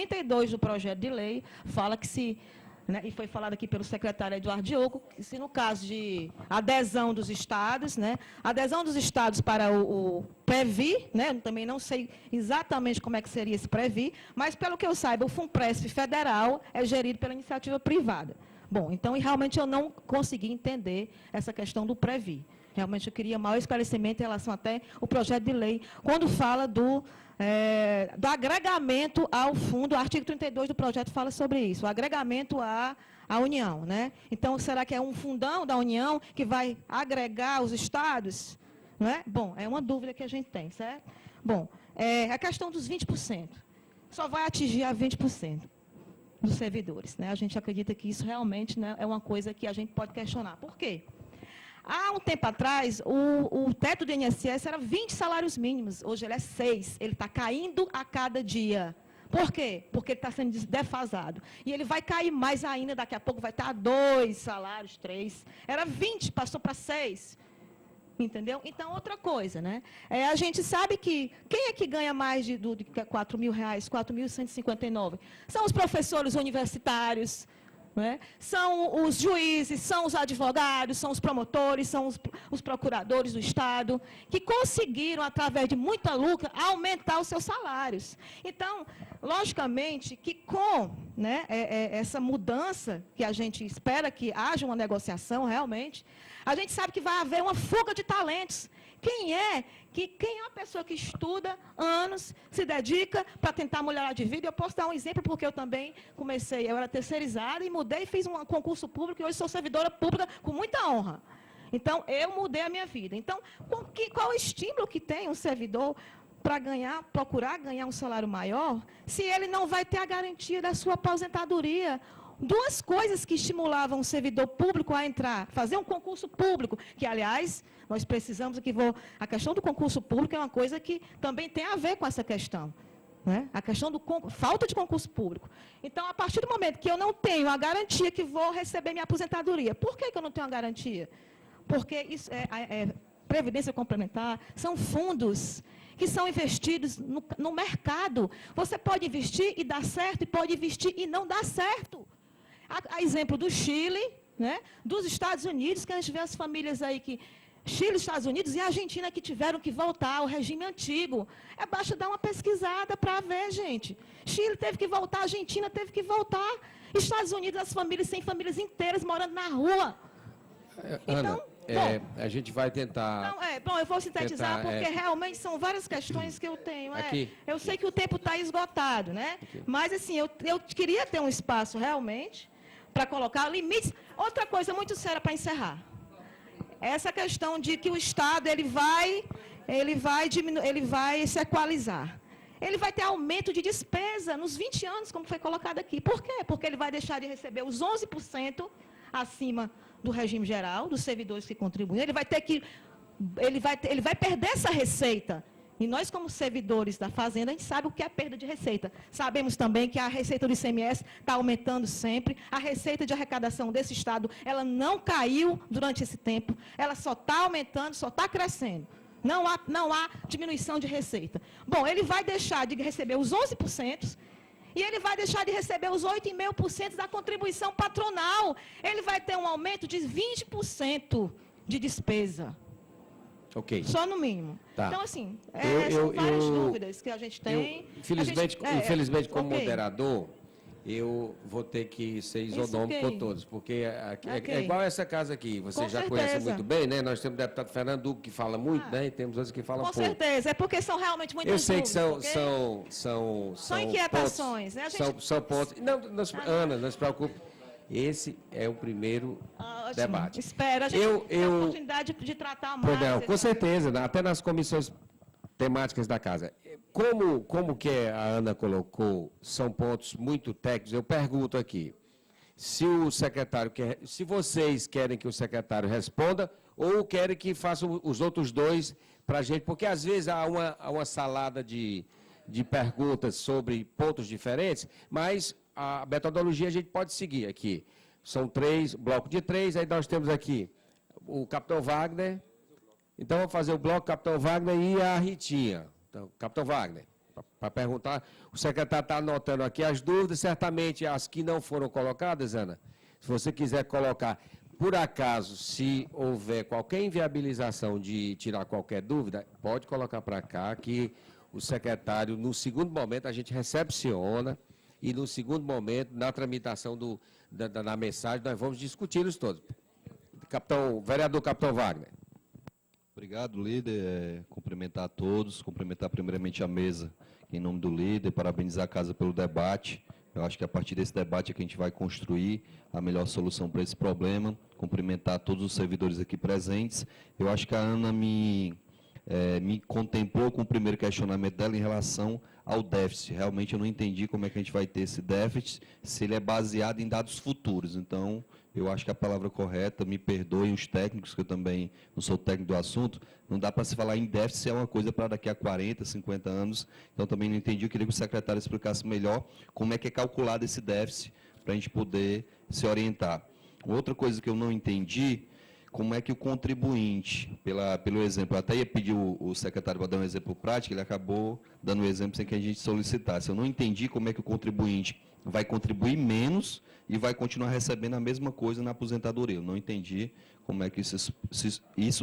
32 do projeto de lei fala que se, né, e foi falado aqui pelo secretário Eduardo Diogo, que se no caso de adesão dos estados, né, adesão dos estados para o PREVI, né, eu também não sei exatamente como é que seria esse PREVI, mas, pelo que eu saiba, o FUNPRESP federal é gerido pela iniciativa privada. Bom, então, realmente, eu não consegui entender essa questão do PREVI. Realmente, eu queria maior esclarecimento em relação até ao projeto de lei, quando fala do agregamento ao fundo, o artigo 32 do projeto fala sobre isso, o agregamento à União, né? Então, será que é um fundão da União que vai agregar os estados? Não é? Bom, é uma dúvida que a gente tem, certo? Bom, a questão dos 20%, só vai atingir a 20% dos servidores, né? A gente acredita que isso realmente, né, é uma coisa que a gente pode questionar. Por quê? Há um tempo atrás, o teto do INSS era 20 salários mínimos. Hoje ele é 6. Ele está caindo a cada dia. Por quê? Porque ele está sendo defasado. E ele vai cair mais ainda, daqui a pouco vai estar 2 salários, 3. Era 20, passou para 6. Entendeu? Então, outra coisa, né? A gente sabe que quem é que ganha mais de R$4.000, R$4.159? São os professores universitários, né? São os juízes, são os advogados, são os promotores, são os procuradores do Estado, que conseguiram, através de muita luta, aumentar os seus salários. Então, logicamente, que com, né, essa mudança, que a gente espera que haja uma negociação realmente, a gente sabe que vai haver uma fuga de talentos. Quem é a pessoa que estuda anos, se dedica para tentar melhorar de vida? Eu posso dar um exemplo, porque eu também comecei, eu era terceirizada e mudei, fiz um concurso público e hoje sou servidora pública com muita honra. Então, eu mudei a minha vida. Então, qual o estímulo que tem um servidor para procurar ganhar um salário maior, se ele não vai ter a garantia da sua aposentadoria? Duas coisas que estimulavam o servidor público a entrar, fazer um concurso público, que, aliás, nós precisamos, a questão do concurso público é uma coisa que também tem a ver com essa questão, né? A questão da falta de concurso público. Então, a partir do momento que eu não tenho a garantia que vou receber minha aposentadoria, por que eu não tenho a garantia? Porque isso previdência complementar, são fundos que são investidos no mercado. Você pode investir e dar certo, e pode investir e não dar certo. A exemplo do Chile, né, dos Estados Unidos, que a gente vê as famílias aí que... Chile, Estados Unidos e Argentina que tiveram que voltar ao regime antigo. Basta dar uma pesquisada para ver, gente. Chile teve que voltar, Argentina teve que voltar. Estados Unidos, as famílias, sem famílias inteiras, morando na rua. Ana, a gente vai tentar... Bom, eu vou sintetizar, porque realmente são várias questões que eu tenho. Eu sei que o tempo está esgotado, né? Mas, assim, eu queria ter um espaço, realmente, para colocar limites. Outra coisa muito séria para encerrar. Essa questão de que o Estado ele vai se equalizar. Ele vai ter aumento de despesa nos 20 anos, como foi colocado aqui. Por quê? Porque ele vai deixar de receber os 11% acima do regime geral, dos servidores que contribuem. Ele vai perder essa receita. E nós, como servidores da Fazenda, a gente sabe o que é perda de receita. Sabemos também que a receita do ICMS está aumentando sempre. A receita de arrecadação desse Estado, ela não caiu durante esse tempo. Ela só está aumentando, só está crescendo. Não há diminuição de receita. Bom, ele vai deixar de receber os 11%, e ele vai deixar de receber os 8,5% da contribuição patronal. Ele vai ter um aumento de 20% de despesa. Ok. Só no mínimo. Tá. Então, assim, são várias dúvidas que a gente tem. Infelizmente, como moderador, eu vou ter que ser isonômico com todos, porque é igual essa casa aqui, você já conhece muito bem, né? Nós temos o deputado Fernando Duque, que fala muito, né? E temos outros que falam pouco. Com certeza, é porque são realmente muitas dúvidas. Eu sei que são inquietações, pontos, né? São pontos. Não, Ana, não se preocupe. Esse é o primeiro debate. Espera, a gente tem a oportunidade de tratar mais. Não, com certeza, até nas comissões temáticas da casa. Como que a Ana colocou, são pontos muito técnicos, eu pergunto aqui, se o secretário se vocês querem que o secretário responda ou querem que façam os outros dois para a gente, porque às vezes há uma salada de perguntas sobre pontos diferentes, mas a metodologia a gente pode seguir aqui. São 3, bloco de 3, aí nós temos aqui o capitão Wagner. Então, vamos fazer o bloco Capitão Wagner e a Ritinha. Então, Capitão Wagner. para perguntar. O secretário está anotando aqui as dúvidas, certamente as que não foram colocadas, Ana, se você quiser colocar, por acaso, se houver qualquer inviabilização de tirar qualquer dúvida, pode colocar para cá, que o secretário, no segundo momento, a gente recepciona, e no segundo momento, na tramitação da mensagem, nós vamos discuti-los todos. Vereador Capitão Wagner. Obrigado, líder. Cumprimentar a todos, cumprimentar primeiramente a mesa em nome do líder, parabenizar a casa pelo debate. Eu acho que a partir desse debate é que a gente vai construir a melhor solução para esse problema. Cumprimentar todos os servidores aqui presentes. Eu acho que a Ana me contemplou com o primeiro questionamento dela em relação ao déficit. Realmente eu não entendi como é que a gente vai ter esse déficit, se ele é baseado em dados futuros. Então, eu acho que a palavra correta, me perdoem os técnicos, que eu também não sou técnico do assunto, não dá para se falar em déficit, é uma coisa para daqui a 40, 50 anos. Então, também não entendi, eu queria que o secretário explicasse melhor como é que é calculado esse déficit, para a gente poder se orientar. Outra coisa que eu não entendi, como é que o contribuinte, pelo exemplo, eu até ia pedir o secretário para dar um exemplo prático, ele acabou dando um exemplo sem que a gente solicitasse. Eu não entendi como é que o contribuinte vai contribuir menos e vai continuar recebendo a mesma coisa na aposentadoria. Eu não entendi como é que isso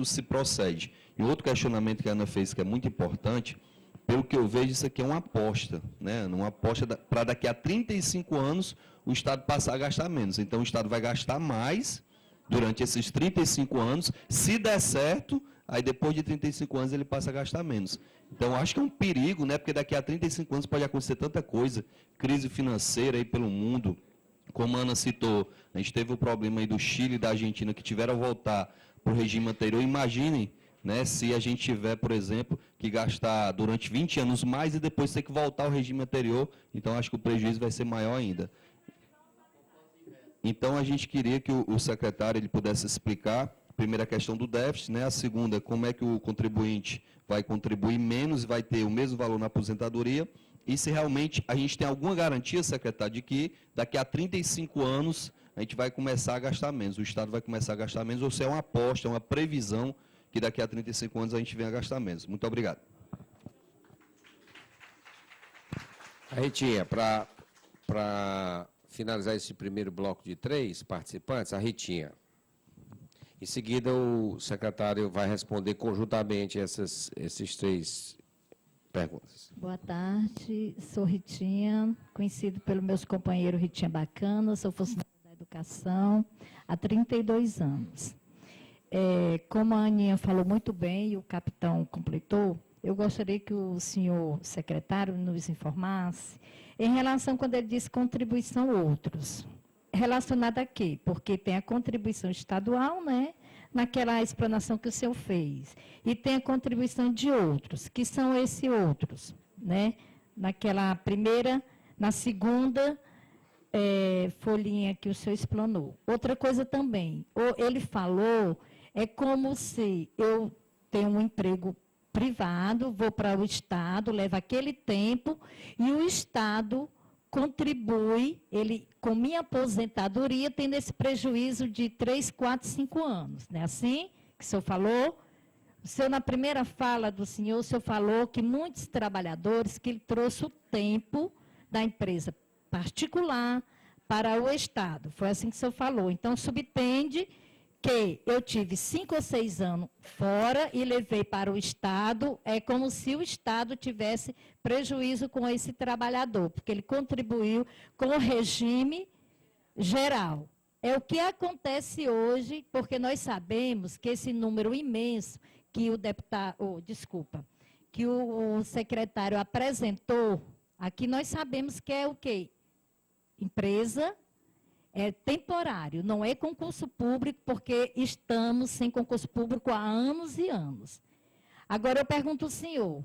se procede. E outro questionamento que a Ana fez, que é muito importante, pelo que eu vejo, isso aqui é uma aposta, né? Uma aposta para daqui a 35 anos o Estado passar a gastar menos. Então, o Estado vai gastar mais durante esses 35 anos, se der certo, aí depois de 35 anos ele passa a gastar menos. Então, acho que é um perigo, né? Porque daqui a 35 anos pode acontecer tanta coisa, crise financeira aí pelo mundo, como a Ana citou, a gente teve o problema aí do Chile e da Argentina, que tiveram a voltar para o regime anterior. Imaginem, né, se a gente tiver, por exemplo, que gastar durante 20 anos mais e depois ter que voltar ao regime anterior, então acho que o prejuízo vai ser maior ainda. Então, a gente queria que o secretário ele pudesse explicar, primeiro, a questão do déficit, né? A segunda, como é que o contribuinte vai contribuir menos e vai ter o mesmo valor na aposentadoria, e se realmente a gente tem alguma garantia, secretário, de que daqui a 35 anos a gente vai começar a gastar menos, o Estado vai começar a gastar menos, ou se é uma aposta, uma previsão que daqui a 35 anos a gente venha a gastar menos. Muito obrigado. A Ritinha, para finalizar esse primeiro bloco de 3 participantes, a Ritinha. Em seguida, o secretário vai responder conjuntamente esses 3 perguntas. Boa tarde, sou Ritinha, conhecido pelos meus companheiros Ritinha Bacana, sou funcionária da educação há 32 anos. Como a Aninha falou muito bem e o capitão completou, eu gostaria que o senhor secretário nos informasse em relação, quando ele diz contribuição outros, relacionada a quê? Porque tem a contribuição estadual, né? Naquela explanação que o senhor fez, e tem a contribuição de outros, que são esses outros, né? Naquela primeira, na segunda folhinha que o senhor explanou. Outra coisa também, ele falou, é como se eu tenho um emprego privado, vou para o Estado, leva aquele tempo, e o Estado contribui, ele, com minha aposentadoria, tendo esse prejuízo de 3, 4, 5 anos. Não é assim que o senhor falou? O senhor, na primeira fala do senhor, o senhor falou que muitos trabalhadores, que ele trouxe o tempo da empresa particular para o Estado. Foi assim que o senhor falou. Então, subtende que eu tive 5 ou 6 anos fora e levei para o Estado, é como se o Estado tivesse prejuízo com esse trabalhador, porque ele contribuiu com o regime geral. É o que acontece hoje, porque nós sabemos que esse número imenso que o deputado, que o secretário apresentou, aqui nós sabemos que é o quê? Empresa. É temporário, não é concurso público, porque estamos sem concurso público há anos e anos. Agora, eu pergunto ao senhor,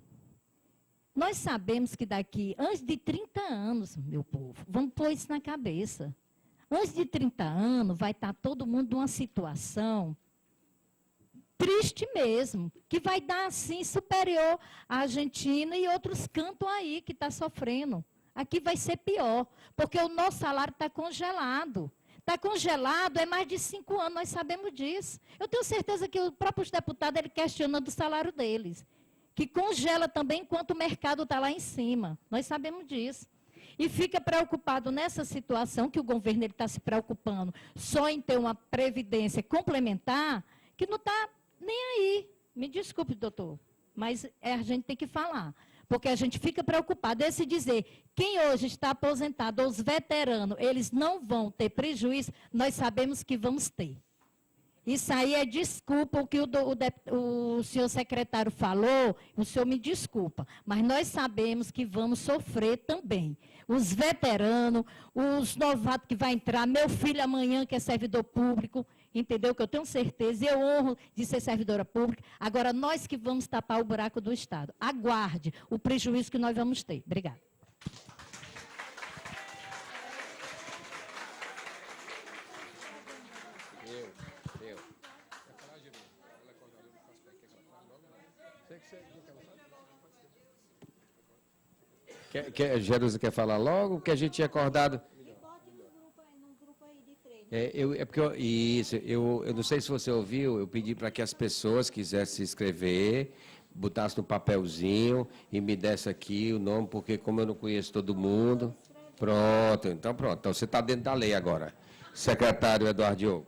nós sabemos que daqui, antes de 30 anos, meu povo, vamos pôr isso na cabeça, antes de 30 anos, vai estar todo mundo numa situação triste mesmo, que vai dar, assim, superior à Argentina e outros cantos aí que está sofrendo. Aqui vai ser pior, porque o nosso salário está congelado. Está congelado é mais de 5 anos, nós sabemos disso. Eu tenho certeza que os próprios deputados ele questionam do salário deles. que congela também enquanto o mercado está lá em cima. Nós sabemos disso. E fica preocupado nessa situação, que o governo está se preocupando só em ter uma previdência complementar, que não está nem aí. Me desculpe, doutor, mas a gente tem que falar. Porque a gente fica preocupado. É se dizer, quem hoje está aposentado, os veteranos, eles não vão ter prejuízo, nós sabemos que vamos ter. Isso aí é desculpa o que o senhor secretário falou, o senhor me desculpa, mas nós sabemos que vamos sofrer também. Os veteranos, os novatos que vão entrar, meu filho amanhã que é servidor público, entendeu? Que eu tenho certeza, eu honro de ser servidora pública. Agora, nós que vamos tapar o buraco do Estado. Aguarde o prejuízo que nós vamos ter. Obrigada. Jerusa quer falar logo? Que a gente tinha acordado. Eu não sei se você ouviu, eu pedi para que as pessoas quisessem se inscrever, botassem no papelzinho e me desse aqui o nome, porque como eu não conheço todo mundo. Pronto. Então você está dentro da lei agora. Secretário Eduardo Diogo.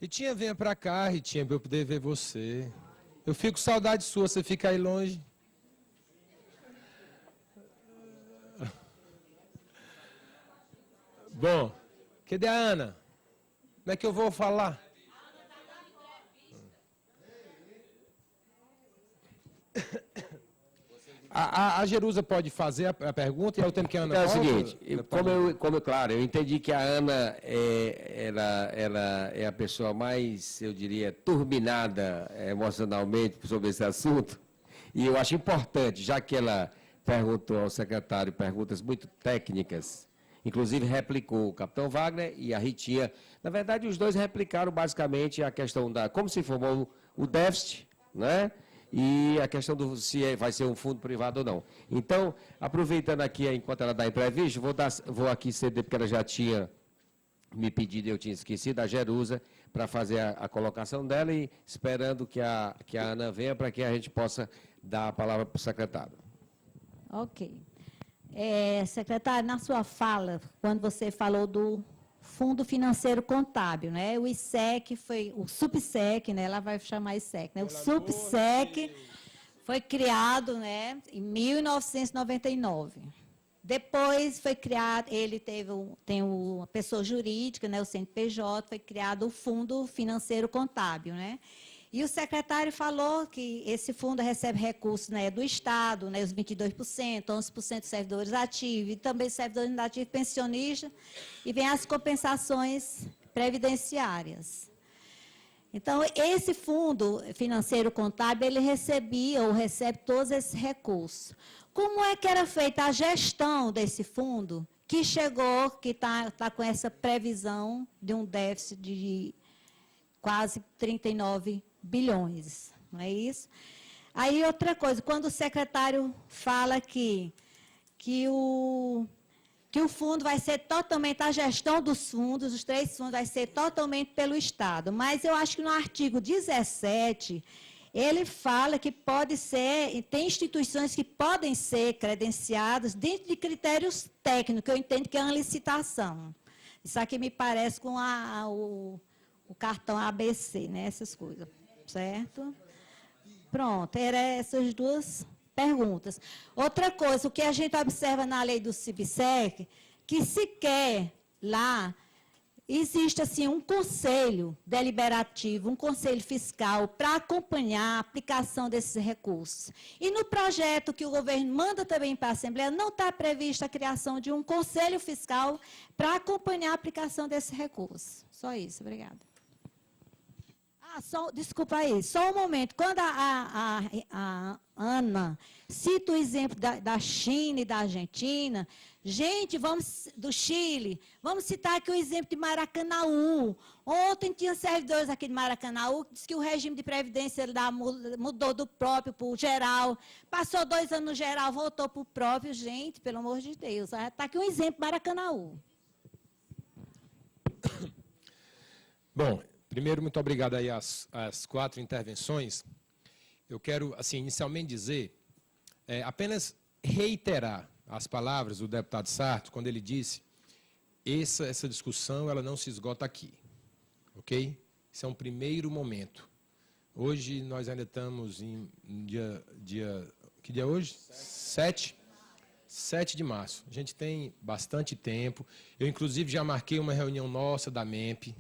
Ritinha, venha para cá, Ritinha, para eu poder ver você. Eu fico com saudade sua, você fica aí longe. Bom, cadê a Ana? Como é que eu vou falar? A Jerusa pode fazer a pergunta e é o tempo que a Ana É o volta? seguinte, claro, eu entendi que a Ana ela é a pessoa mais, eu diria, turbinada emocionalmente sobre esse assunto, e eu acho importante, já que ela perguntou ao secretário perguntas muito técnicas, inclusive replicou o capitão Wagner e a Ritinha. Na verdade, os dois replicaram basicamente a questão da como se formou o déficit, né? E a questão do se vai ser um fundo privado ou não. Então, aproveitando aqui, enquanto ela dá a entrevista, vou aqui ceder, porque ela já tinha me pedido, eu tinha esquecido, a Jerusa, para fazer a colocação dela e esperando que a Ana venha para que a gente possa dar a palavra para o secretário. Ok. Secretário, na sua fala, quando você falou do Fundo Financeiro Contábil, né? O ISEC foi, o SUPSEC, né? Ela vai chamar ISEC, né? O SUPSEC foi criado, né, em 1999. Depois foi criado, ele tem uma pessoa jurídica, né, o CNPJ, foi criado o Fundo Financeiro Contábil, né? E o secretário falou que esse fundo recebe recursos, né, do Estado, né, os 22%, 11% dos servidores ativos, e também servidores inativos pensionistas, e vem as compensações previdenciárias. Então, esse fundo financeiro contábil, ele recebia ou recebe todos esses recursos. Como é que era feita a gestão desse fundo, que chegou, que está com essa previsão de um déficit de quase 39 bilhões, não é isso? Aí, outra coisa, quando o secretário fala que o fundo vai ser totalmente, a gestão dos fundos, os 3 fundos, vai ser totalmente pelo Estado. Mas eu acho que no artigo 17, ele fala que pode ser, tem instituições que podem ser credenciadas dentro de critérios técnicos, eu entendo que é uma licitação. Isso aqui me parece com o cartão ABC, né, essas coisas, certo? Pronto, eram essas 2 perguntas. Outra coisa, o que a gente observa na lei do SUPSEC, que sequer lá existe assim um conselho deliberativo, um conselho fiscal para acompanhar a aplicação desses recursos. E no projeto que o governo manda também para a Assembleia, não está prevista a criação de um conselho fiscal para acompanhar a aplicação desses recursos. Só isso, obrigada. Desculpa aí, só um momento. Quando a Ana cita o exemplo da China e da Argentina, gente, do Chile, vamos citar aqui o exemplo de Maracanaú. Ontem tinha servidores aqui de Maracanaú que disse que o regime de previdência lá mudou do próprio para o geral. Passou 2 anos no geral, voltou para o próprio. Gente, pelo amor de Deus, está aqui um exemplo de Maracanaú. Bom, primeiro, muito obrigado aí às 4 intervenções. eu quero, assim, inicialmente dizer, apenas reiterar as palavras do deputado Sarto, quando ele disse, essa discussão ela não se esgota aqui, ok? Isso é um primeiro momento. Hoje nós ainda estamos em que dia é hoje? 7 de março. A gente tem bastante tempo. Eu, inclusive, já marquei uma reunião nossa da MEMP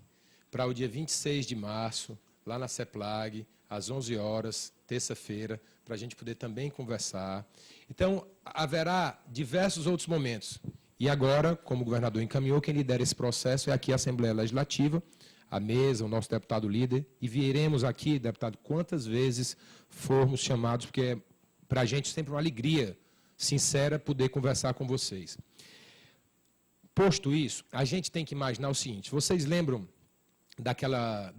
para o dia 26 de março, lá na CEPLAG, às 11 horas, terça-feira, para a gente poder também conversar. Então, haverá diversos outros momentos. E agora, como o governador encaminhou, quem lidera esse processo é aqui a Assembleia Legislativa, a mesa, o nosso deputado líder, e viremos aqui, deputado, quantas vezes formos chamados, porque é para a gente sempre uma alegria sincera poder conversar com vocês. Posto isso, a gente tem que imaginar o seguinte, vocês lembram daquela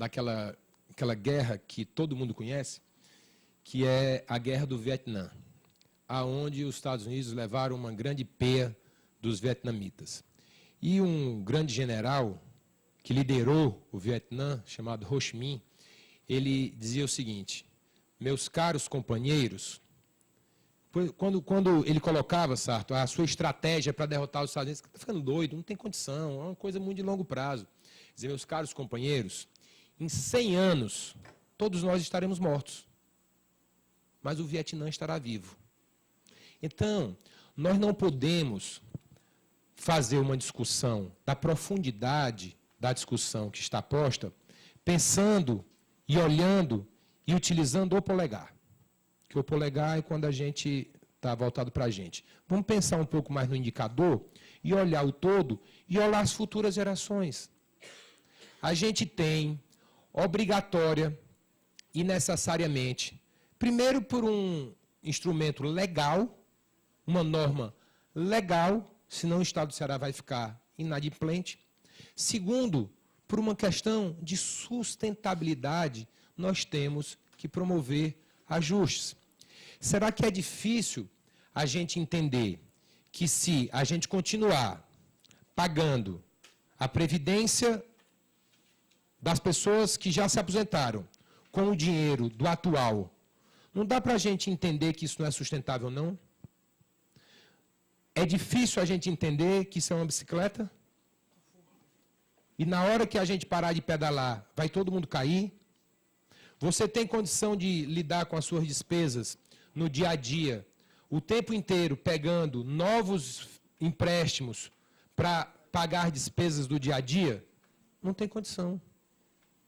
guerra que todo mundo conhece, que é a Guerra do Vietnã, aonde os Estados Unidos levaram uma grande peia dos vietnamitas. E um grande general que liderou o Vietnã, chamado Ho Chi Minh, ele dizia o seguinte, meus caros companheiros, quando ele colocava, Sarto, a sua estratégia para derrotar os Estados Unidos, está ficando doido, não tem condição, é uma coisa muito de longo prazo. Dizia, meus caros companheiros, em 100 anos, todos nós estaremos mortos, mas o Vietnã estará vivo. Então, nós não podemos fazer uma discussão da profundidade da discussão que está posta, pensando e olhando e utilizando o polegar. Que o polegar é quando a gente está voltado para a gente. Vamos pensar um pouco mais no indicador e olhar o todo e olhar as futuras gerações. A gente tem, obrigatória e necessariamente, primeiro por um instrumento legal, uma norma legal, senão o Estado do Ceará vai ficar inadimplente. Segundo, por uma questão de sustentabilidade, nós temos que promover ajustes. Será que é difícil a gente entender que se a gente continuar pagando a previdência das pessoas que já se aposentaram com o dinheiro do atual, não dá para a gente entender que isso não é sustentável, não? É difícil a gente entender que isso é uma bicicleta? E na hora que a gente parar de pedalar, vai todo mundo cair? Você tem condição de lidar com as suas despesas no dia a dia, o tempo inteiro pegando novos empréstimos para pagar despesas do dia a dia? Não tem condição.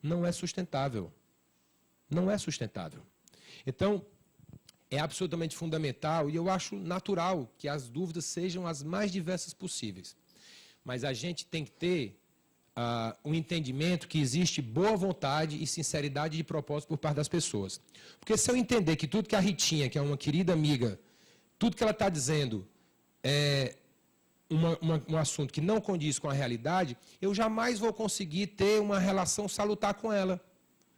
Não é sustentável. Não é sustentável. Então, é absolutamente fundamental e eu acho natural que as dúvidas sejam as mais diversas possíveis. Mas a gente tem que ter um entendimento que existe boa vontade e sinceridade de propósito por parte das pessoas. Porque se eu entender que tudo que a Ritinha, que é uma querida amiga, tudo que ela está dizendo é um assunto que não condiz com a realidade, eu jamais vou conseguir ter uma relação salutar com ela.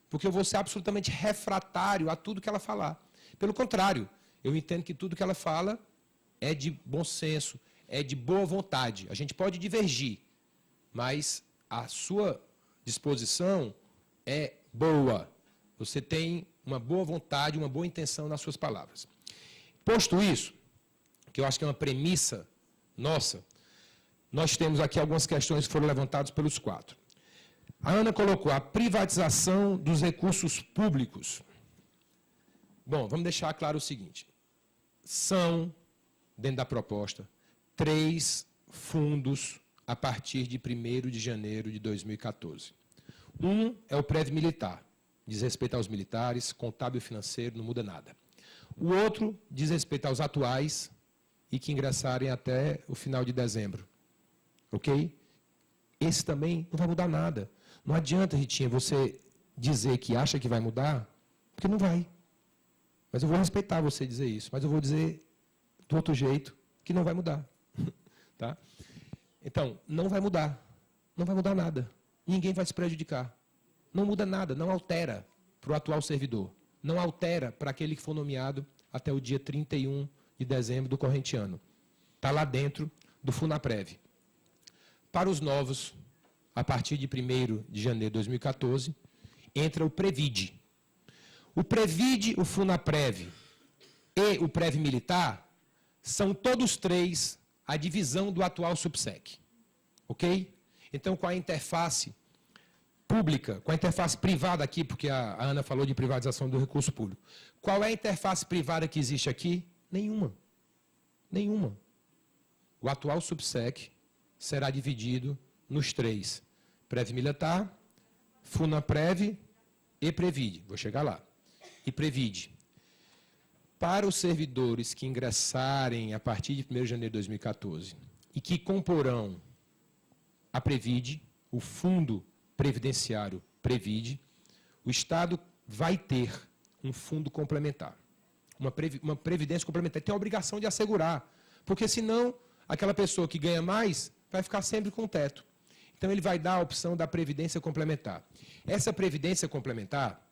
Porque eu vou ser absolutamente refratário a tudo que ela falar. Pelo contrário, eu entendo que tudo que ela fala é de bom senso, é de boa vontade. A gente pode divergir, mas a sua disposição é boa. Você tem uma boa vontade, uma boa intenção nas suas palavras. Posto isso, que eu acho que é uma premissa nossa, nós temos aqui algumas questões que foram levantadas pelos quatro. A Ana colocou a privatização dos recursos públicos. Bom, vamos deixar claro o seguinte. São, dentro da proposta, 3 fundos a partir de 1º de janeiro de 2014. Um é o prévio militar, diz respeito aos militares, contábil e financeiro, não muda nada. O outro diz respeito aos atuais e que ingressarem até o final de dezembro. Ok? Esse também não vai mudar nada. Não adianta, Ritinha, você dizer que acha que vai mudar, porque não vai. Mas eu vou respeitar você dizer isso, mas eu vou dizer do outro jeito que não vai mudar. Tá? Então, não vai mudar. Não vai mudar nada. Ninguém vai se prejudicar. Não muda nada, não altera para o atual servidor. Não altera para aquele que for nomeado até o dia 31 de dezembro do corrente ano. Está lá dentro do FUNAPREV. Para os novos, a partir de 1º de janeiro de 2014, entra o PREVIDE. O Previde, o Funaprev e o Prev Militar são todos três a divisão do atual Subsec. Ok? Então, com a interface pública, com a interface privada aqui, porque a Ana falou de privatização do recurso público. Qual é a interface privada que existe aqui? Nenhuma. Nenhuma. O atual Subsec será dividido nos três: Prev Militar, Funaprev e Previde. Vou chegar lá. E Previde. Para os servidores que ingressarem a partir de 1º de janeiro de 2014 e que comporão a Previde, o Fundo Previdenciário Previde, o Estado vai ter um fundo complementar, uma previdência complementar. Tem a obrigação de assegurar, porque senão aquela pessoa que ganha mais vai ficar sempre com o teto. Então ele vai dar a opção da previdência complementar. Essa previdência complementar,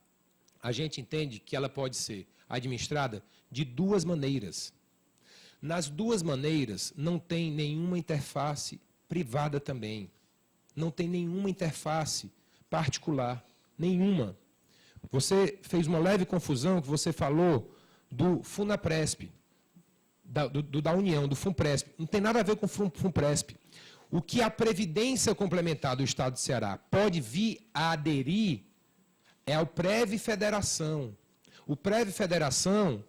a gente entende que ela pode ser administrada de duas maneiras. Nas duas maneiras não tem nenhuma interface privada também. Não tem nenhuma interface particular, nenhuma. Você fez uma leve confusão que você falou do Funapresp, da União, do Funpresp. Não tem nada a ver com o Funpresp. O que a Previdência Complementar do Estado do Ceará pode vir a aderir é ao Prev Federação. O Prev Federação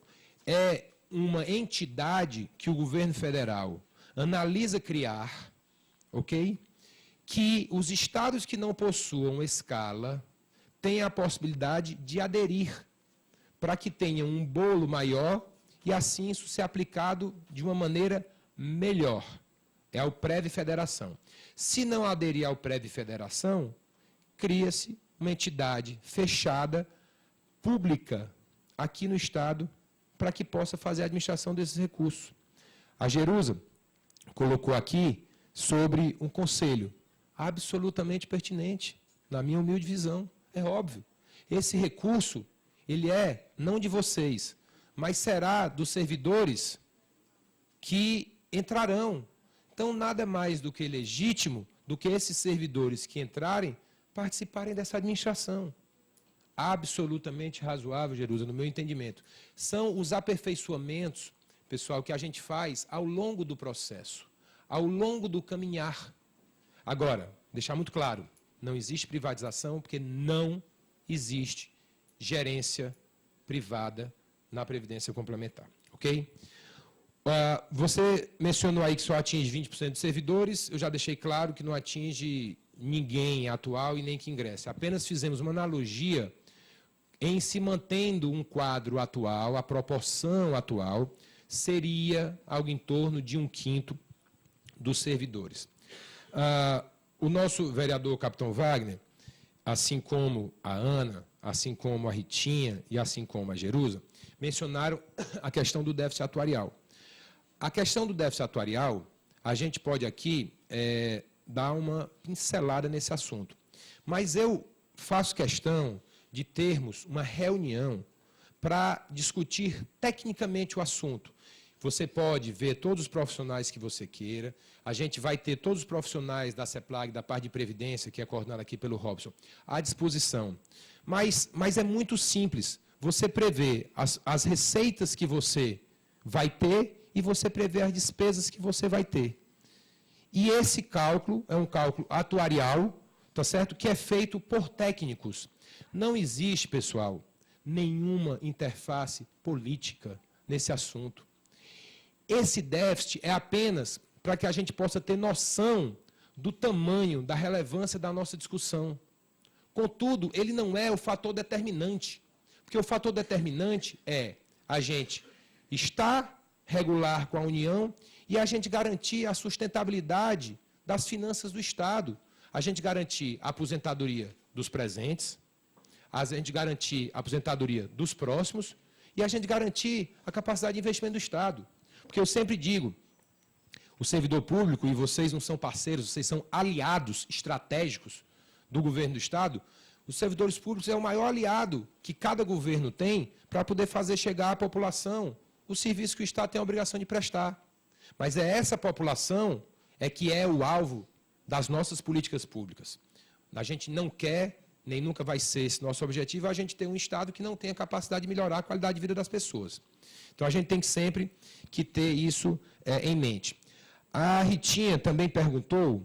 é uma entidade que o governo federal analisa criar, ok? Que os estados que não possuam escala tenham a possibilidade de aderir para que tenham um bolo maior e assim isso ser aplicado de uma maneira melhor. É o Prev Federação. Se não aderir ao Prev Federação, cria-se uma entidade fechada, pública, aqui no Estado, para que possa fazer a administração desses recursos. A Jerusa colocou aqui sobre um conselho absolutamente pertinente, na minha humilde visão, é óbvio. Esse recurso, ele é não de vocês, mas será dos servidores que entrarão. Então, nada mais do que legítimo do que esses servidores que entrarem participarem dessa administração. Absolutamente razoável, Jerusa, no meu entendimento. São os aperfeiçoamentos, pessoal, que a gente faz ao longo do processo, ao longo do caminhar. Agora, deixar muito claro, não existe privatização porque não existe gerência privada na Previdência Complementar, ok? Você mencionou aí que só atinge 20% dos servidores, eu já deixei claro que não atinge ninguém atual e nem que ingresse. Apenas fizemos uma analogia em se mantendo um quadro atual, a proporção atual seria algo em torno de 1/5 dos servidores. O nosso vereador Capitão Wagner, assim como a Ana, assim como a Ritinha e assim como a Jerusa, mencionaram a questão do déficit atuarial. A questão do déficit atuarial, a gente pode aqui dar uma pincelada nesse assunto. Mas eu faço questão de termos uma reunião para discutir tecnicamente o assunto. Você pode ver todos os profissionais que você queira, a gente vai ter todos os profissionais da CEPLAG, da parte de Previdência, que é coordenada aqui pelo Robson, à disposição. Mas é muito simples, você prevê as receitas que você vai ter e você prevê as despesas que você vai ter. E esse cálculo é um cálculo atuarial, tá certo? Que é feito por técnicos. Não existe, pessoal, nenhuma interface política nesse assunto. Esse déficit é apenas para que a gente possa ter noção do tamanho, da relevância da nossa discussão. Contudo, ele não é o fator determinante, porque o fator determinante é a gente estar regular com a União e a gente garantir a sustentabilidade das finanças do Estado, a gente garantir a aposentadoria dos presentes, a gente garantir a aposentadoria dos próximos e a gente garantir a capacidade de investimento do Estado. Porque eu sempre digo, o servidor público, e vocês não são parceiros, vocês são aliados estratégicos do governo do Estado, os servidores públicos é o maior aliado que cada governo tem para poder fazer chegar à população o serviço que o Estado tem a obrigação de prestar. Mas é essa população que é o alvo das nossas políticas públicas. A gente não quer nem nunca vai ser esse nosso objetivo, é a gente ter um Estado que não tenha capacidade de melhorar a qualidade de vida das pessoas. Então, a gente tem que sempre que ter isso em mente. A Ritinha também perguntou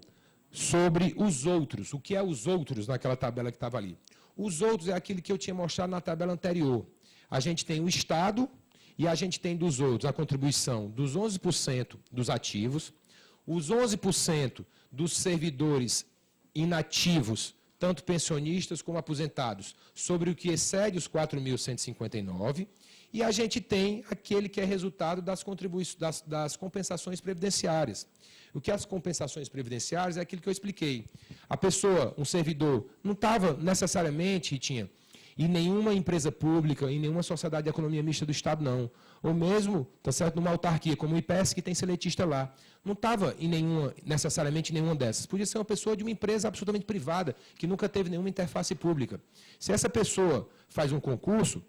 sobre os outros. O que é os outros naquela tabela que estava ali? Os outros é aquilo que eu tinha mostrado na tabela anterior. A gente tem o Estado e a gente tem dos outros a contribuição dos 11% dos ativos, os 11% dos servidores inativos, tanto pensionistas como aposentados, sobre o que excede os 4.159, e a gente tem aquele que é resultado das compensações previdenciárias. O que é as compensações previdenciárias é aquilo que eu expliquei. A pessoa, um servidor, não estava necessariamente, Ritinha, em nenhuma empresa pública, em nenhuma sociedade de economia mista do Estado, não. Ou mesmo, tá certo, numa autarquia, como o IPES, que tem seletista lá. Não estava necessariamente em nenhuma dessas. Podia ser uma pessoa de uma empresa absolutamente privada, que nunca teve nenhuma interface pública. Se essa pessoa faz um concurso,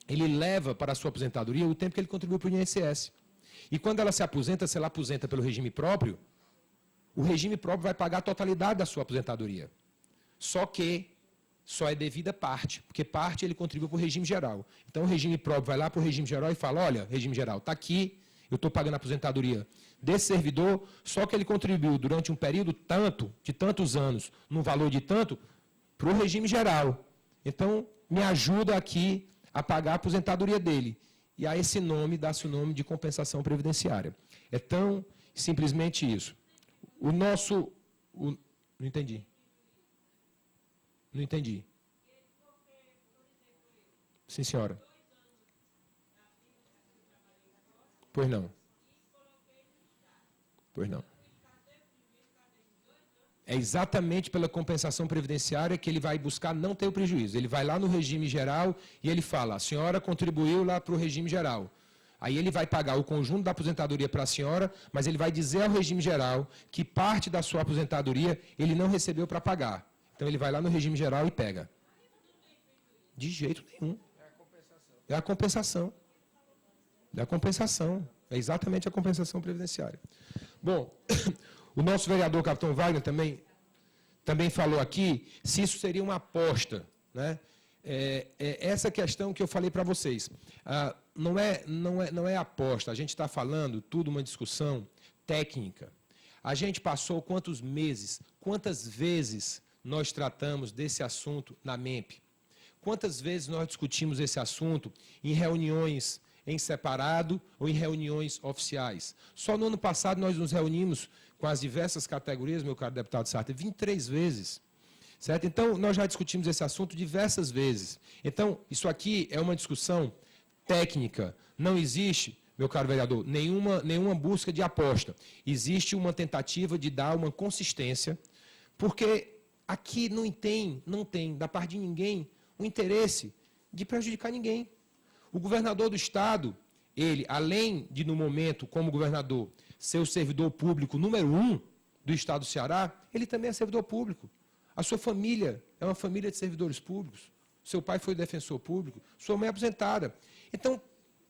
ele leva para a sua aposentadoria o tempo que ele contribuiu para o INSS. E quando ela se aposenta, se ela aposenta pelo regime próprio, o regime próprio vai pagar a totalidade da sua aposentadoria. Só que só é devida parte, porque parte ele contribui para o regime geral. Então, o regime próprio vai lá para o regime geral e fala, olha, regime geral, está aqui, eu estou pagando a aposentadoria desse servidor, só que ele contribuiu durante um período de tantos anos, no valor de tanto, para o regime geral. Então, me ajuda aqui a pagar a aposentadoria dele. E a esse nome dá-se o nome de compensação previdenciária. É tão simplesmente isso. Não entendi. Não entendi. Sim, senhora. Pois não. Pois não. É exatamente pela compensação previdenciária que ele vai buscar não ter o prejuízo. Ele vai lá no regime geral e ele fala, a senhora contribuiu lá para o regime geral. Aí ele vai pagar o conjunto da aposentadoria para a senhora, mas ele vai dizer ao regime geral que parte da sua aposentadoria ele não recebeu para pagar. Então ele vai lá no regime geral e pega. De jeito nenhum. É a compensação. É a compensação. É exatamente a compensação previdenciária. Bom, o nosso vereador, capitão Wagner, também falou aqui se isso seria uma aposta, né? Essa questão que eu falei para vocês. Não é aposta, a gente está falando tudo uma discussão técnica. A gente passou quantos meses, quantas vezes nós tratamos desse assunto na MEMP? Quantas vezes nós discutimos esse assunto em reuniões em separado ou em reuniões oficiais? Só no ano passado nós nos reunimos com as diversas categorias, meu caro deputado Sartre, 23 vezes. Certo? Então, nós já discutimos esse assunto diversas vezes. Então, isso aqui é uma discussão técnica. Não existe, meu caro vereador, nenhuma busca de aposta. Existe uma tentativa de dar uma consistência, porque aqui não tem, da parte de ninguém, o interesse de prejudicar ninguém. O governador do Estado, ele, além de, no momento, como governador, ser o servidor público número 1 do Estado do Ceará, ele também é servidor público. A sua família é uma família de servidores públicos. Seu pai foi defensor público, sua mãe é aposentada. Então,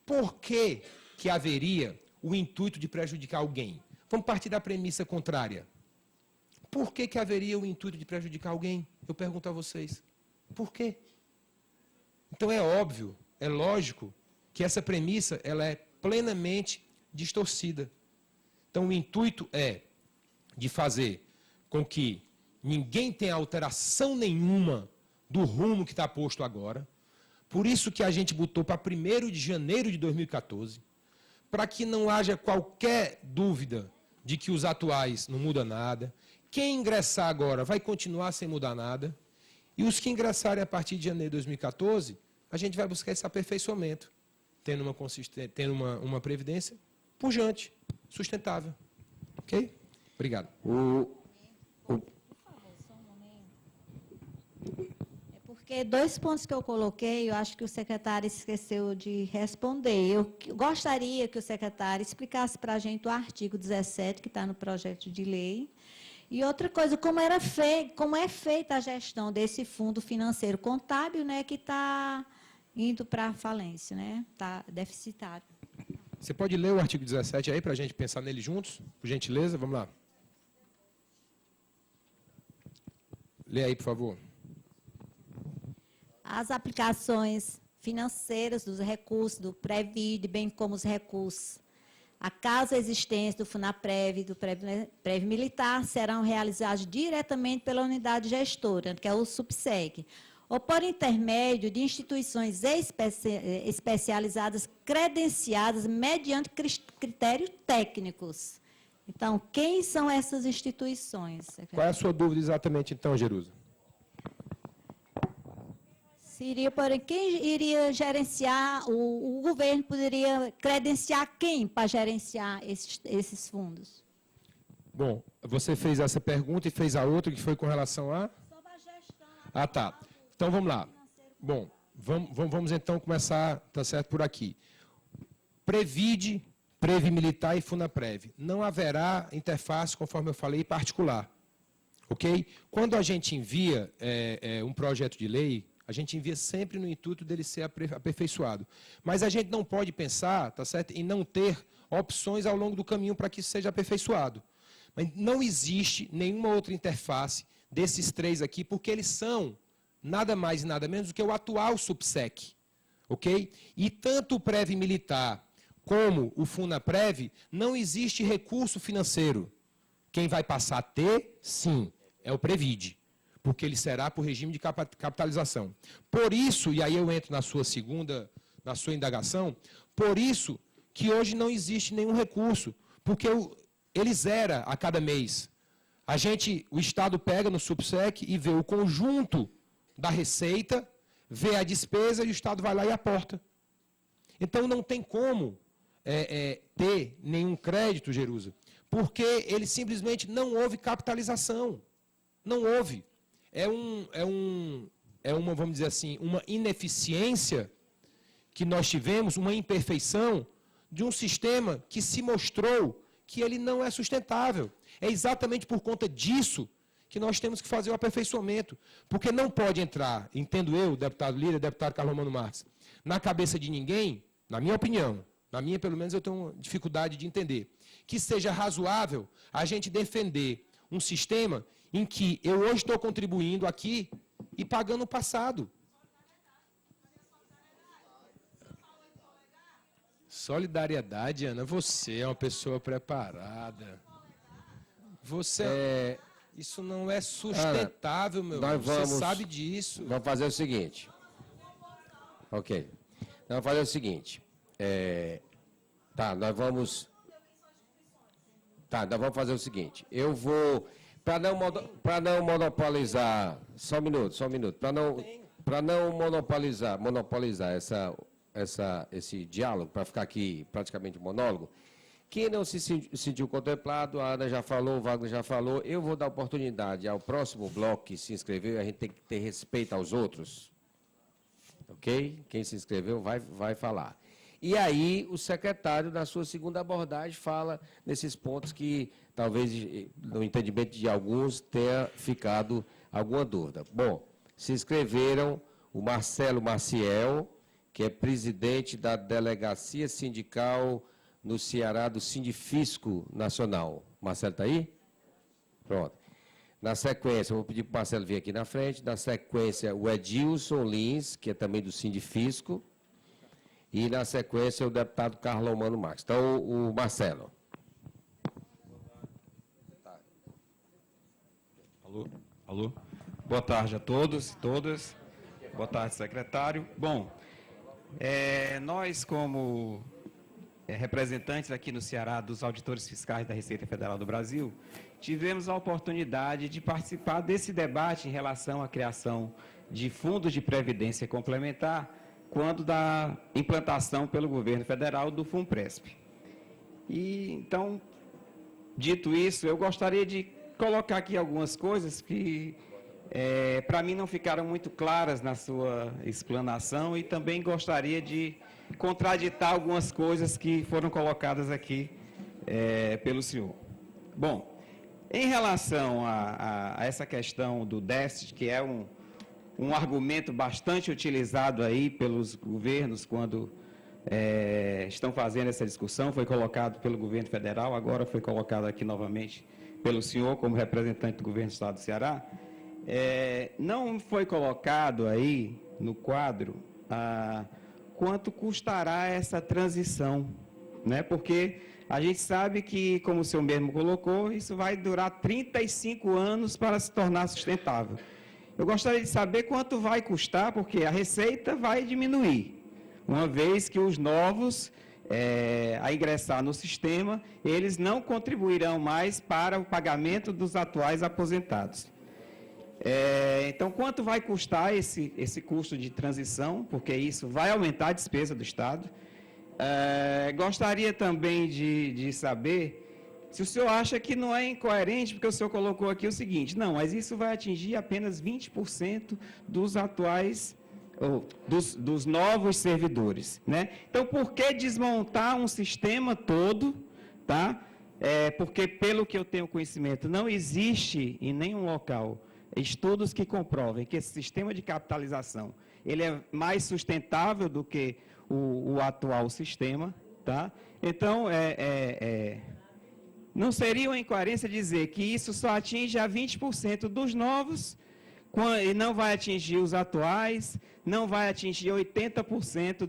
por que haveria o intuito de prejudicar alguém? Vamos partir da premissa contrária. Por que haveria o intuito de prejudicar alguém? Eu pergunto a vocês. Por quê? Então, é óbvio, é lógico, que essa premissa ela é plenamente distorcida. Então, o intuito é de fazer com que ninguém tenha alteração nenhuma do rumo que está posto agora. Por isso que a gente botou para 1º de janeiro de 2014, para que não haja qualquer dúvida de que os atuais não mudam nada. Quem ingressar agora vai continuar sem mudar nada. E os que ingressarem a partir de janeiro de 2014, a gente vai buscar esse aperfeiçoamento, tendo uma previdência pujante, sustentável. Ok? Obrigado. Porque 2 pontos que eu coloquei, eu acho que o secretário esqueceu de responder. Eu gostaria que o secretário explicasse para a gente o artigo 17, que está no projeto de lei. E outra coisa, como é feita a gestão desse fundo financeiro contábil, né, que está indo para a falência, né? Está deficitário. Você pode ler o artigo 17 aí para a gente pensar nele juntos? Por gentileza, vamos lá. Lê aí, por favor. as aplicações financeiras dos recursos do Previde, bem como os recursos a caso existência do FUNAPREV e do Prev Militar, serão realizados diretamente pela unidade gestora, que é o SUPSEC, ou por intermédio de instituições especializadas credenciadas mediante critérios técnicos. Então, quem são essas instituições, secretário? Qual é a sua dúvida exatamente, então, Jerusa? Seria, porém, quem iria gerenciar, o governo poderia credenciar quem para gerenciar esses fundos? Bom, você fez essa pergunta e fez a outra, que foi com relação a... Sobre a gestão. Ah, tá. Então, vamos lá. Bom, vamos então começar, tá certo, por aqui. Previde, Prev Militar e FUNAPREV. Não haverá interface, conforme eu falei, particular. Ok? Quando a gente envia um projeto de lei, a gente envia sempre no intuito dele ser aperfeiçoado. Mas a gente não pode pensar, tá certo, em não ter opções ao longo do caminho para que isso seja aperfeiçoado. Mas não existe nenhuma outra interface desses três aqui, porque eles são nada mais e nada menos do que o atual SUPSEC. Ok? E tanto o Prev Militar como o FUNAPREV, não existe recurso financeiro. Quem vai passar a ter, sim, é o Previde, porque ele será por regime de capitalização. Por isso, e aí eu entro na sua indagação, por isso que hoje não existe nenhum recurso, porque ele zera a cada mês. O Estado pega no SUPSEC e vê o conjunto da receita, vê a despesa e o Estado vai lá e aporta. Então não tem como ter nenhum crédito, Jerusa, porque ele simplesmente não houve capitalização. Não houve. Uma, vamos dizer assim, uma ineficiência que nós tivemos, uma imperfeição de um sistema que se mostrou que ele não é sustentável. É exatamente por conta disso que nós temos que fazer o aperfeiçoamento. Porque não pode entrar, entendo eu, deputado Lira, deputado Carlos Romano Marques, na cabeça de ninguém, na minha opinião, na minha, pelo menos, eu tenho dificuldade de entender, que seja razoável a gente defender um sistema em que eu hoje estou contribuindo aqui e pagando o passado. Solidariedade, Ana, você é uma pessoa preparada. Isso não é sustentável, meu irmão. Você sabe disso. Vamos fazer o seguinte. Ok. Vamos fazer o seguinte. Nós vamos fazer o seguinte. Eu vou... Para não monopolizar... Só um minuto. Para não monopolizar esse diálogo, para ficar aqui praticamente monólogo, quem não se sentiu contemplado, a Ana já falou, o Wagner já falou, eu vou dar oportunidade ao próximo bloco que se inscreveu, a gente tem que ter respeito aos outros. Ok? Quem se inscreveu vai falar. E aí, o secretário, na sua segunda abordagem, fala nesses pontos que, talvez, no entendimento de alguns, tenha ficado alguma dúvida. Bom, se inscreveram o Marcelo Maciel, que é presidente da Delegacia Sindical no Ceará do Sindifisco Nacional. Marcelo está aí? Pronto. Na sequência, eu vou pedir para o Marcelo vir aqui na frente. Na sequência, o Edilson Lins, que é também do Sindifisco. E, na sequência, o deputado Carlos Romano Marques. Então, o Marcelo. Alô? Boa tarde a todos e todas. Boa tarde, secretário. Bom, nós, como representantes aqui no Ceará dos auditores fiscais da Receita Federal do Brasil, tivemos a oportunidade de participar desse debate em relação à criação de fundos de previdência complementar, quando da implantação pelo governo federal do FUNPRESP. E, então, dito isso, eu gostaria de colocar aqui algumas coisas que, para mim, não ficaram muito claras na sua explanação e também gostaria de contraditar algumas coisas que foram colocadas aqui pelo senhor. Bom, em relação a essa questão do déficit, que é um argumento bastante utilizado aí pelos governos quando estão fazendo essa discussão, foi colocado pelo governo federal, agora foi colocado aqui novamente pelo senhor como representante do governo do Estado do Ceará, não foi colocado aí no quadro quanto custará essa transição, né? Porque a gente sabe que, como o senhor mesmo colocou, isso vai durar 35 anos para se tornar sustentável. Eu gostaria de saber quanto vai custar, porque a receita vai diminuir, uma vez que os novos, a ingressar no sistema, eles não contribuirão mais para o pagamento dos atuais aposentados. Então, quanto vai custar esse custo de transição, porque isso vai aumentar a despesa do Estado. Gostaria também de saber se o senhor acha que não é incoerente, porque o senhor colocou aqui o seguinte: não, mas isso vai atingir apenas 20% dos atuais, dos novos servidores, né? Então, por que desmontar um sistema todo, tá? Porque, pelo que eu tenho conhecimento, não existe em nenhum local estudos que comprovem que esse sistema de capitalização ele é mais sustentável do que o atual sistema, tá? Então, não seria uma incoerência dizer que isso só atinge a 20% dos novos e não vai atingir os atuais, não vai atingir 80%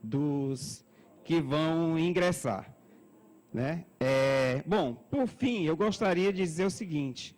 dos que vão ingressar, né? Bom, por fim, eu gostaria de dizer o seguinte: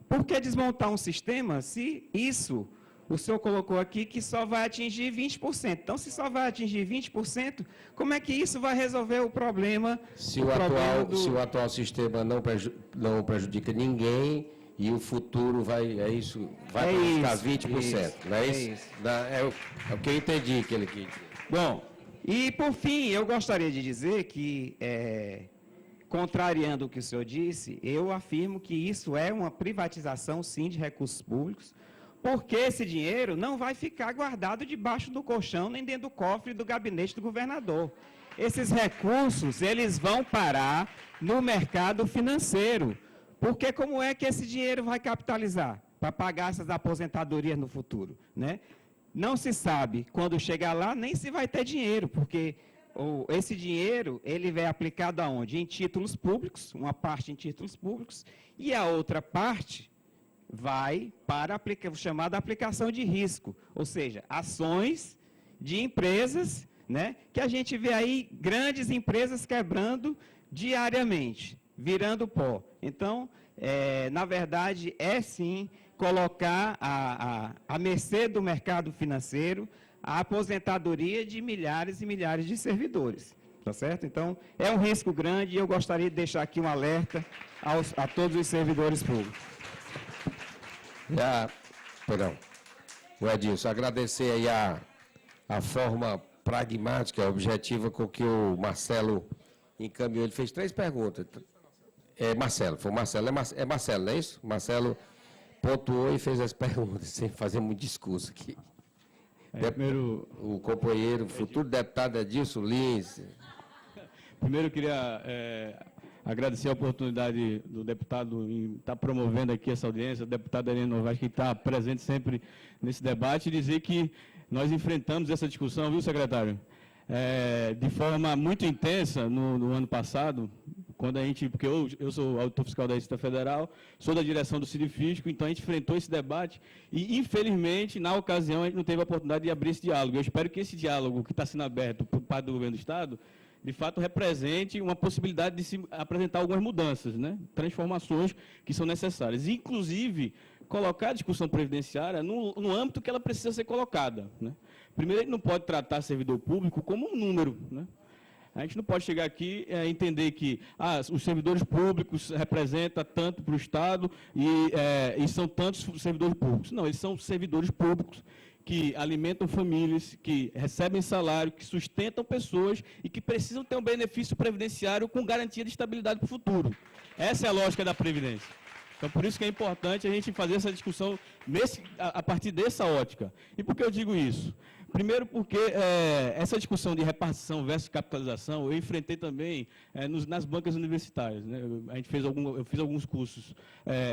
por que desmontar um sistema se isso, o senhor colocou aqui, que só vai atingir 20%? Então, se só vai atingir 20%, como é que isso vai resolver o problema? Se o atual sistema não prejudica ninguém e o futuro vai prejudicar 20%, não é isso? É o que eu entendi que ele quis dizer. Bom, e por fim, eu gostaria de dizer que, contrariando o que o senhor disse, eu afirmo que isso é uma privatização, sim, de recursos públicos, porque esse dinheiro não vai ficar guardado debaixo do colchão nem dentro do cofre do gabinete do governador. Esses recursos, eles vão parar no mercado financeiro. Porque como é que esse dinheiro vai capitalizar para pagar essas aposentadorias no futuro, né? Não se sabe quando chegar lá nem se vai ter dinheiro, porque esse dinheiro ele vai aplicado aonde? Em títulos públicos, uma parte em títulos públicos, e a outra parte vai para a chamada aplicação de risco, ou seja, ações de empresas, né, que a gente vê aí grandes empresas quebrando diariamente, virando pó. Então, na verdade, sim colocar à mercê do mercado financeiro a aposentadoria de milhares e milhares de servidores, tá certo? Então, é um risco grande e eu gostaria de deixar aqui um alerta a todos os servidores públicos. O Edilson, agradecer aí a forma pragmática, objetiva com que o Marcelo encaminhou. Ele fez 3 perguntas. Marcelo, foi o Marcelo. É Marcelo, não é isso? Marcelo pontuou e fez as perguntas, sem fazer muito discurso aqui. Primeiro, o companheiro, futuro deputado Edilson Lins. Primeiro, eu queria agradecer a oportunidade do deputado em estar promovendo aqui essa audiência, o deputado Heleno Novaes, que está presente sempre nesse debate, e dizer que nós enfrentamos essa discussão, viu, secretário? De forma muito intensa no ano passado, quando porque eu sou auditor fiscal da Receita Federal, sou da direção do Sindicato, então a gente enfrentou esse debate e, infelizmente, na ocasião, a gente não teve a oportunidade de abrir esse diálogo. Eu espero que esse diálogo que está sendo aberto por parte do governo do Estado, de fato, represente uma possibilidade de se apresentar algumas mudanças, né? Transformações que são necessárias. Inclusive, colocar a discussão previdenciária no âmbito que ela precisa ser colocada, né? Primeiro, a gente não pode tratar servidor público como um número, né? A gente não pode chegar aqui e entender que os servidores públicos representam tanto para o Estado e são tantos servidores públicos. Não, eles são servidores públicos que alimentam famílias, que recebem salário, que sustentam pessoas e que precisam ter um benefício previdenciário com garantia de estabilidade para o futuro. Essa é a lógica da Previdência. Então, por isso que é importante a gente fazer essa discussão a partir dessa ótica. E por que eu digo isso? Primeiro porque essa discussão de repartição versus capitalização, eu enfrentei também nas bancas universitárias, né? Eu fiz alguns cursos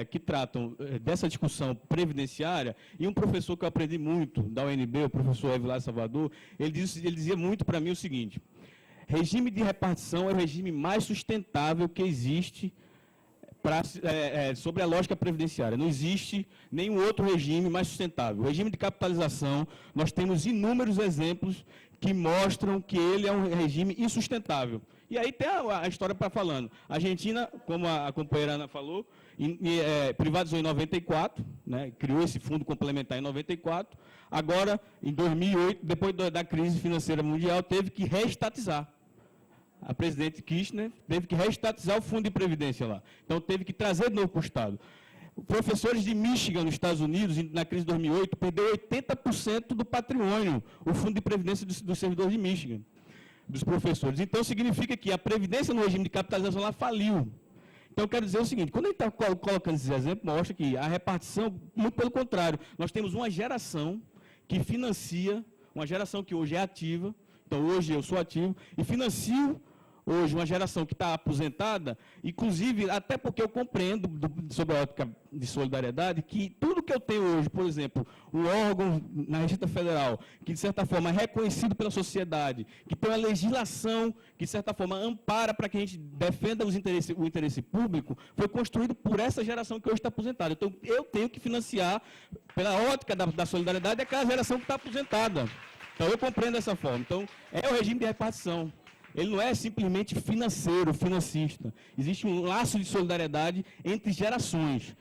que tratam dessa discussão previdenciária, e um professor que eu aprendi muito, da UNB, o professor Evilásio Salvador, ele dizia muito para mim o seguinte: regime de repartição é o regime mais sustentável que existe sobre a lógica previdenciária. Não existe nenhum outro regime mais sustentável. O regime de capitalização, nós temos inúmeros exemplos que mostram que ele é um regime insustentável. E aí tem a história para falando. A Argentina, como a companheira Ana falou, privatizou em 94, né, criou esse fundo complementar em 94. Agora, em 2008, depois da crise financeira mundial, teve que reestatizar. A presidente Kirchner teve que reestatizar o fundo de previdência lá. Então, teve que trazer de novo para o Estado. Professores de Michigan, nos Estados Unidos, na crise de 2008, perdeu 80% do patrimônio, o fundo de previdência dos servidores de Michigan, dos professores. Então, significa que a previdência no regime de capitalização lá faliu. Então, eu quero dizer o seguinte, quando a gente está colocando esses exemplos, mostra que a repartição, muito pelo contrário, nós temos uma geração que financia, uma geração que hoje é ativa, então hoje eu sou ativo, e financio hoje uma geração que está aposentada, inclusive, até porque eu compreendo, sobre a ótica de solidariedade, que tudo que eu tenho hoje, por exemplo, um órgão na Receita Federal, que de certa forma é reconhecido pela sociedade, que tem uma legislação que de certa forma ampara para que a gente defenda o interesse público, foi construído por essa geração que hoje está aposentada. Então, eu tenho que financiar, pela ótica da solidariedade, aquela geração que está aposentada. Então, eu compreendo dessa forma. Então, é o regime de repartição. Ele não é simplesmente financeiro, financista. Existe um laço de solidariedade entre gerações.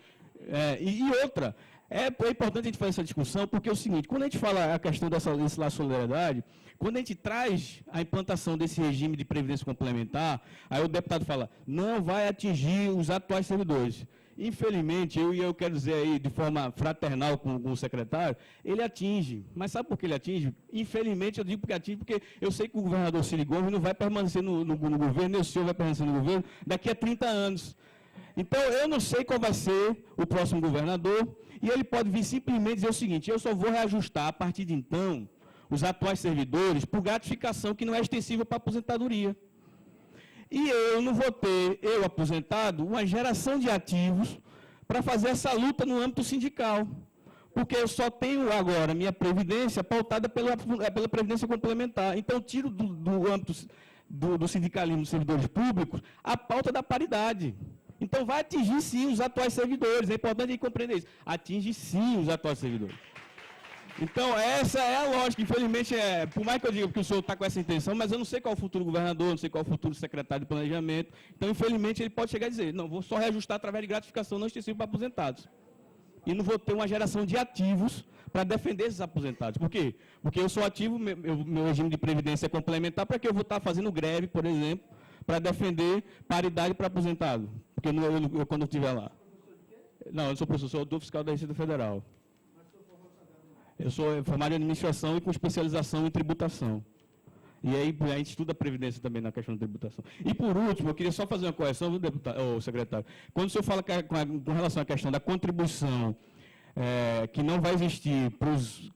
E outra, é importante a gente fazer essa discussão, porque é o seguinte, quando a gente fala a questão desse laço de solidariedade, quando a gente traz a implantação desse regime de previdência complementar, aí o deputado fala, não vai atingir os atuais servidores. Infelizmente, eu quero dizer aí de forma fraternal com o secretário, ele atinge. Mas sabe por que ele atinge? Infelizmente, eu digo porque atinge, porque eu sei que o governador Ciro Gomes não vai permanecer no governo, nem o senhor vai permanecer no governo daqui a 30 anos. Então, eu não sei qual vai ser o próximo governador, e ele pode vir simplesmente dizer o seguinte, eu só vou reajustar a partir de então os atuais servidores por gratificação que não é extensível para a aposentadoria. E eu não vou ter, eu aposentado, uma geração de ativos para fazer essa luta no âmbito sindical. Porque eu só tenho agora minha previdência pautada pela previdência complementar. Então, tiro do âmbito do sindicalismo dos servidores públicos a pauta da paridade. Então, vai atingir sim os atuais servidores. É importante a gente compreender isso. Atinge sim os atuais servidores. Então, essa é a lógica. Infelizmente, por mais que eu diga que o senhor está com essa intenção, mas eu não sei qual é o futuro governador, não sei qual é o futuro secretário de planejamento. Então, infelizmente, ele pode chegar a dizer, não, vou só reajustar através de gratificação não extensiva para aposentados. E não vou ter uma geração de ativos para defender esses aposentados. Por quê? Porque eu sou ativo, meu regime de previdência é complementar, para que eu vou estar fazendo greve, por exemplo, para defender paridade para aposentado. Porque eu quando eu estiver lá. Não, eu sou professor, sou auditor fiscal da Receita Federal. Eu sou formado em administração e com especialização em tributação. E aí a gente estuda a previdência também na questão da tributação. E por último, eu queria só fazer uma correção, viu, deputado, secretário? Quando o senhor fala com relação à questão da contribuição, que não vai existir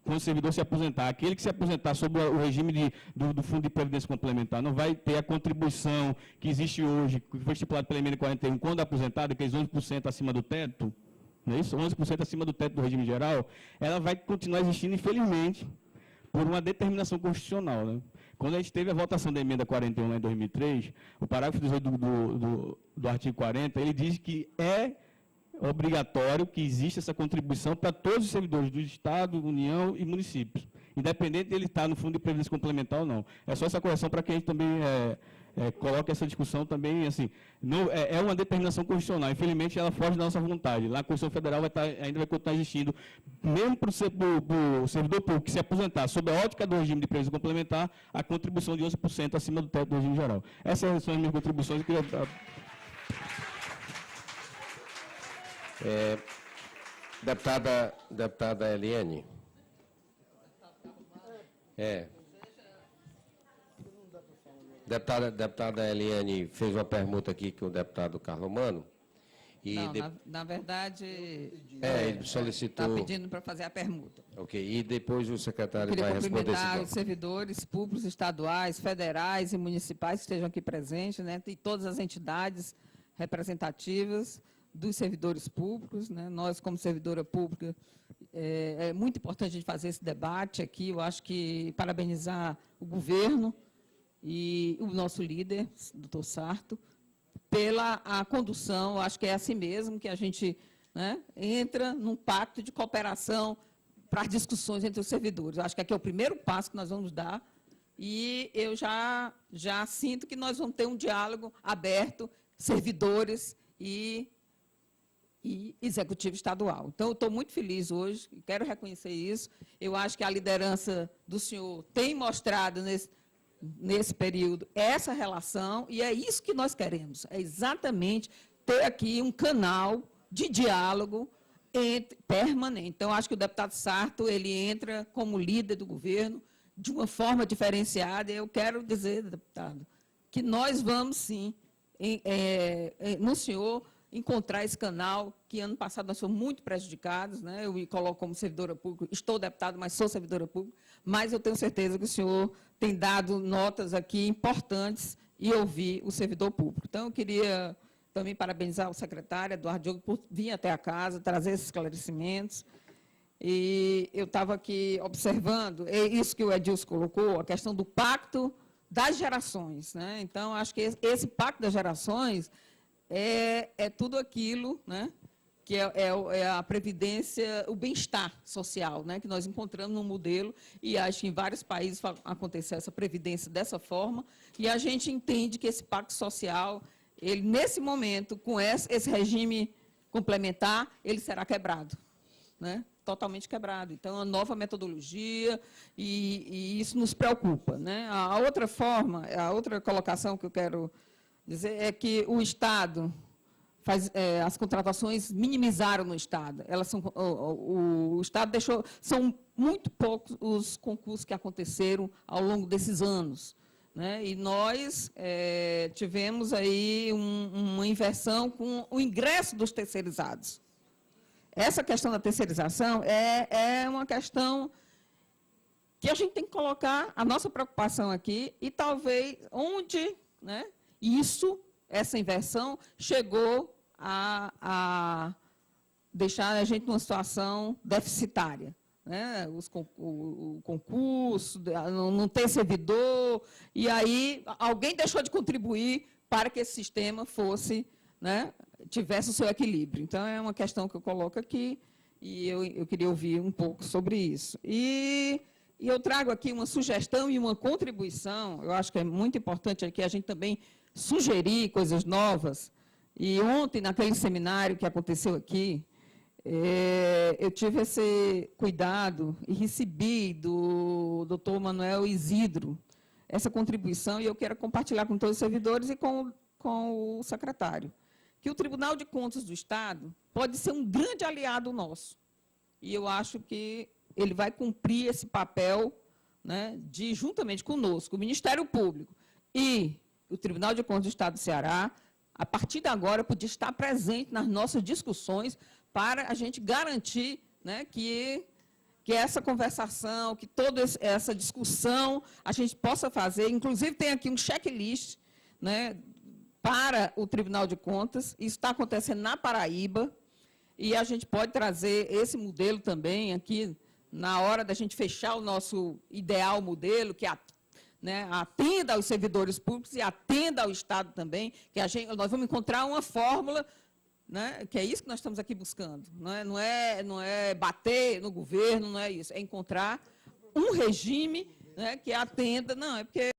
quando o servidor se aposentar, aquele que se aposentar sob o regime do Fundo de Previdência Complementar, não vai ter a contribuição que existe hoje, que foi estipulado pela emenda 41, quando aposentado, aqueles 11% acima do teto, não é isso? 11% acima do teto do regime geral, ela vai continuar existindo, infelizmente, por uma determinação constitucional. Né? Quando a gente teve a votação da emenda 41 lá em 2003, o parágrafo 18 do artigo 40, ele diz que é obrigatório que exista essa contribuição para todos os servidores do Estado, União e municípios, independente de ele estar no Fundo de Previdência Complementar ou não. É só essa correção para que a gente também coloque essa discussão também, assim, não, é uma determinação constitucional, infelizmente ela foge da nossa vontade. Lá a Constituição Federal ainda vai continuar existindo, mesmo para o servidor público que se aposentar sob a ótica do regime de previdência complementar, a contribuição de 11% acima do teto do regime geral. Essas são as minhas contribuições. Eu queria... Deputada Eliane. Deputada Eliane fez uma pergunta aqui com o deputado Carlomano. E não, na verdade, ele solicitou... Está pedindo para fazer a pergunta. Ok, e depois o secretário vai responder esse bloco. Cumprimentar bloco. os servidores públicos, estaduais, federais e municipais que estejam aqui presentes, né, e todas as entidades representativas dos servidores públicos. Né, nós, como servidora pública, é muito importante a gente fazer esse debate aqui. Eu acho que parabenizar o governo e o nosso líder, doutor Sarto, pela a condução, acho que é assim mesmo, que a gente, né, entra num pacto de cooperação para as discussões entre os servidores. Acho que aqui é o primeiro passo que nós vamos dar, e eu já sinto que nós vamos ter um diálogo aberto, servidores e executivo estadual. Então, eu estou muito feliz hoje, quero reconhecer isso. Eu acho que a liderança do senhor tem mostrado nesse período essa relação, e é isso que nós queremos, é exatamente ter aqui um canal de diálogo permanente. Então, acho que o deputado Sarto, ele entra como líder do governo de uma forma diferenciada, e eu quero dizer, deputado, que nós vamos, sim, no senhor, encontrar esse canal, que ano passado nós fomos muito prejudicados, né? Eu me coloco como servidora pública, estou deputado, mas sou servidora pública, mas eu tenho certeza que o senhor tem dado notas aqui importantes e ouvir o servidor público. Então, eu queria também parabenizar o secretário, Eduardo Diogo, por vir até a casa, trazer esses esclarecimentos. E eu estava aqui observando, é isso que o Edilson colocou, a questão do pacto das gerações, né? Então, acho que esse pacto das gerações é tudo aquilo, né, que é a previdência, o bem-estar social, né, que nós encontramos no modelo, e acho que em vários países aconteceu essa previdência dessa forma, e a gente entende que esse pacto social, ele, nesse momento, com esse regime complementar, ele será quebrado, né, totalmente quebrado. Então, a nova metodologia, e isso nos preocupa, né. A outra colocação que eu quero dizer é que o Estado as contratações minimizaram no Estado. O Estado são muito poucos os concursos que aconteceram ao longo desses anos, né? E nós tivemos aí uma inversão com o ingresso dos terceirizados. Essa questão da terceirização é uma questão que a gente tem que colocar a nossa preocupação aqui, e talvez onde, né, essa inversão chegou a deixar a gente numa situação deficitária, né? O concurso, não ter servidor, e aí alguém deixou de contribuir para que esse sistema fosse, né, tivesse o seu equilíbrio. Então, é uma questão que eu coloco aqui, e eu queria ouvir um pouco sobre isso. E eu trago aqui uma sugestão e uma contribuição, eu acho que é muito importante aqui a gente também sugerir coisas novas. E ontem, naquele seminário que aconteceu aqui, eu tive esse cuidado e recebi do doutor Manuel Isidro essa contribuição, e eu quero compartilhar com todos os servidores e com o secretário, que o Tribunal de Contas do Estado pode ser um grande aliado nosso. E eu acho que ele vai cumprir esse papel, né, juntamente conosco, o Ministério Público e o Tribunal de Contas do Estado do Ceará, a partir de agora, podia estar presente nas nossas discussões para a gente garantir, né, que essa conversação, que toda essa discussão a gente possa fazer. Inclusive, tem aqui um checklist, né, para o Tribunal de Contas. Isso está acontecendo na Paraíba, e a gente pode trazer esse modelo também aqui, na hora da gente fechar o nosso ideal modelo, que atenda aos servidores públicos e atenda ao Estado também, que nós vamos encontrar uma fórmula, né, que é isso que nós estamos aqui buscando. Não é bater no governo, não é isso, é encontrar um regime, né, que atenda. Não, é porque